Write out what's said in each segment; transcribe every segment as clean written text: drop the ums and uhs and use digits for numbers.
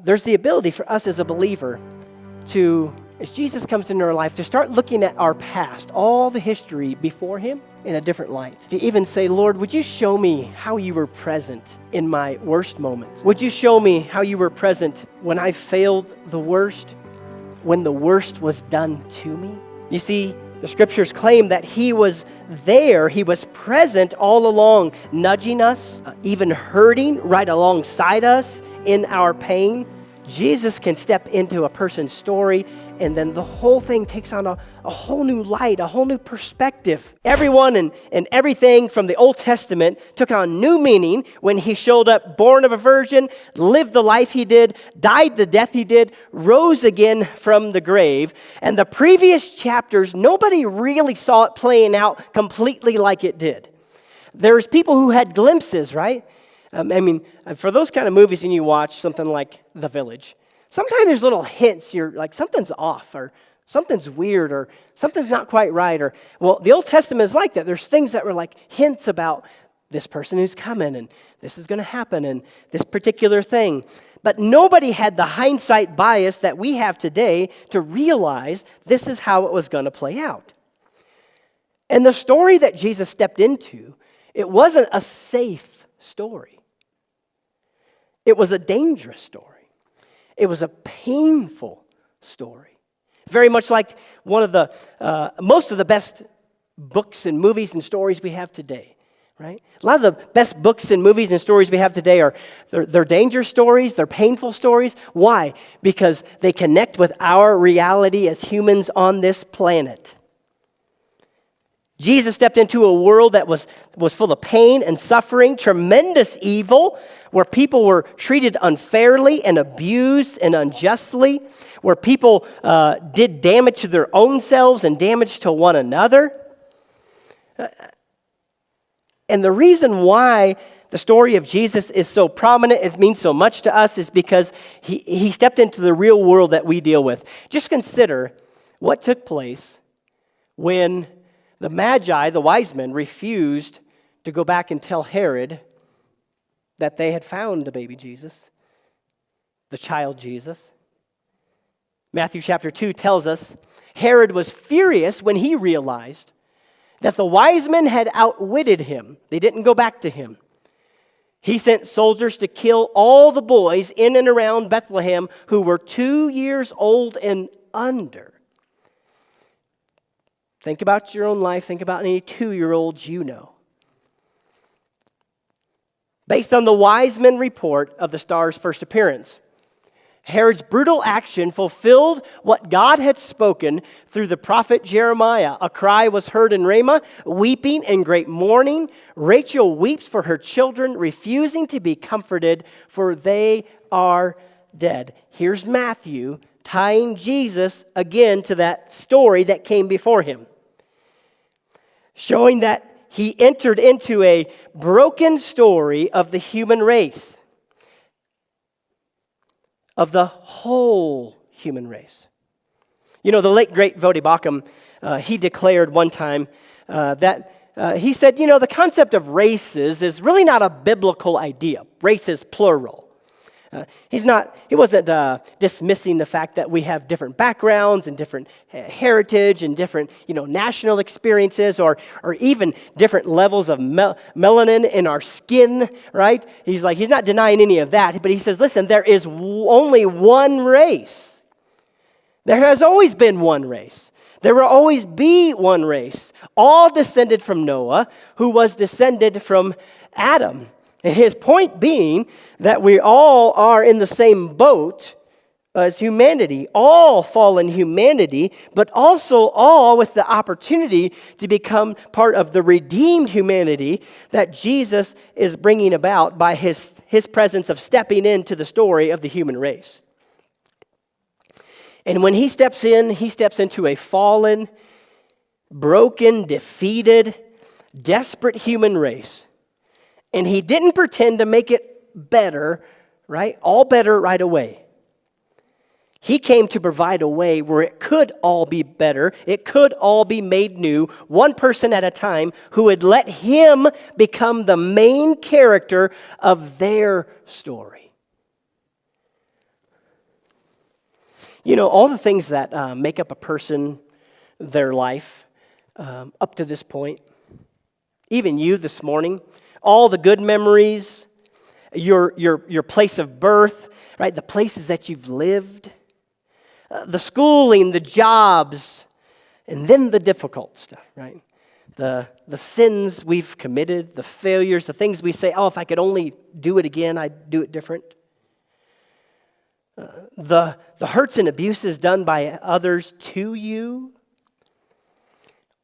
there's the ability for us as a believer to, as Jesus comes into our life, to start looking at our past, all the history before him, in a different light. To even say, Lord, would you show me how you were present in my worst moments? Would you show me how you were present when I failed the worst, when the worst was done to me? You see, the scriptures claim that he was there, he was present all along, nudging us, even hurting right alongside us in our pain. Jesus can step into a person's story, and then the whole thing takes on a whole new light, a whole new perspective. Everyone and everything from the Old Testament took on new meaning when he showed up, born of a virgin, lived the life he did, died the death he did, rose again from the grave. And the previous chapters, nobody really saw it playing out completely like it did. There's people who had glimpses, right? For those kind of movies when you watch something like The Village, sometimes there's little hints, you're like, something's off, or something's weird, or something's not quite right. Well, the Old Testament is like that. There's things that were like hints about this person who's coming, and this is going to happen, and this particular thing. But nobody had the hindsight bias that we have today to realize this is how it was going to play out. And the story that Jesus stepped into, it wasn't a safe story. It was a dangerous story. It was a painful story. Very much like one of the, most of the best books and movies and stories we have today, right? A lot of the best books and movies and stories we have today they're dangerous stories, they're painful stories. Why? Because they connect with our reality as humans on this planet. Jesus stepped into a world that was full of pain and suffering, tremendous evil, where people were treated unfairly and abused and unjustly, where people did damage to their own selves and damage to one another. And the reason why the story of Jesus is so prominent, it means so much to us, is because he stepped into the real world that we deal with. Just consider what took place when the Magi, the wise men, refused to go back and tell Herod that they had found the baby Jesus, the child Jesus. Matthew chapter 2 tells us Herod was furious when he realized that the wise men had outwitted him. They didn't go back to him. He sent soldiers to kill all the boys in and around Bethlehem who were 2 years old and under. Think about your own life. Think about any 2-year-olds you know. Based on the wise men report of the star's first appearance, Herod's brutal action fulfilled what God had spoken through the prophet Jeremiah. A cry was heard in Ramah, weeping and great mourning. Rachel weeps for her children, refusing to be comforted, for they are dead. Here's Matthew tying Jesus again to that story that came before him, showing that he entered into a broken story of the human race, of the whole human race. You know, the late great Voddie Baucham, he declared one time that he said, the concept of races is really not a biblical idea. Races, plural. He wasn't dismissing the fact that we have different backgrounds and different heritage and different, national experiences or even different levels of melanin in our skin, right? He's not denying any of that, but he says, listen, there is only one race. There has always been one race. There will always be one race, all descended from Noah, who was descended from Adam. And his point being that we all are in the same boat as humanity, all fallen humanity, but also all with the opportunity to become part of the redeemed humanity that Jesus is bringing about by his presence of stepping into the story of the human race. And when he steps into a fallen, broken, defeated, desperate human race. And he didn't pretend to make it better, right? All better right away. He came to provide a way where it could all be better. It could all be made new, one person at a time, who would let him become the main character of their story. You know, all the things that make up a person, their life, up to this point, even you this morning, all the good memories, your place of birth, right? The places that you've lived, the schooling, the jobs, and then the difficult stuff, right? The sins we've committed, the failures, the things we say, oh, if I could only do it again, I'd do it different. The hurts and abuses done by others to you.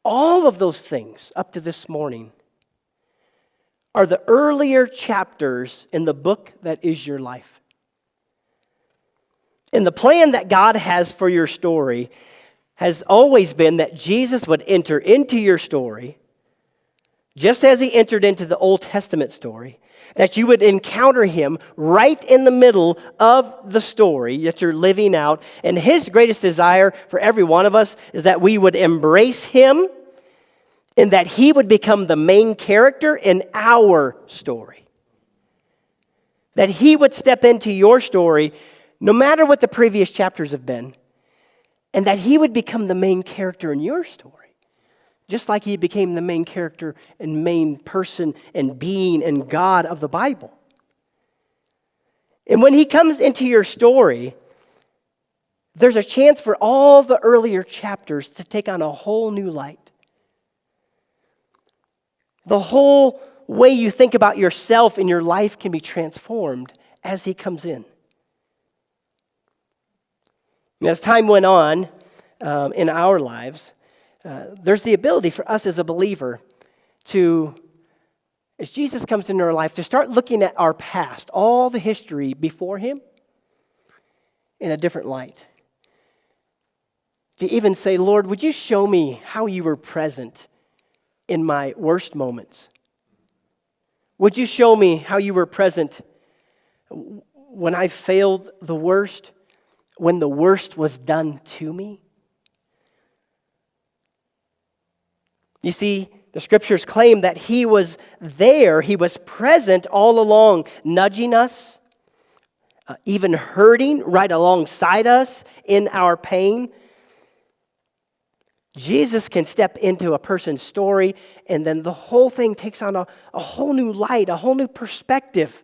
All of those things up to this morning are the earlier chapters in the book that is your life. And the plan that God has for your story has always been that Jesus would enter into your story, just as he entered into the Old Testament story, that you would encounter him right in the middle of the story that you're living out. And his greatest desire for every one of us is that we would embrace him and that he would become the main character in our story. That he would step into your story, no matter what the previous chapters have been, and that he would become the main character in your story. Just like he became the main character and main person and being and God of the Bible. And when he comes into your story, there's a chance for all the earlier chapters to take on a whole new light. The whole way you think about yourself and your life can be transformed as he comes in. And as time went on in our lives, there's the ability for us as a believer to, as Jesus comes into our life, to start looking at our past, all the history before him, in a different light. To even say, Lord, would you show me how you were present in my worst moments? Would you show me how you were present when I failed the worst, when the worst was done to me? You see, the scriptures claim that he was there, he was present all along, nudging us, even hurting right alongside us in our pain. Jesus can step into a person's story, and then the whole thing takes on a whole new light, a whole new perspective.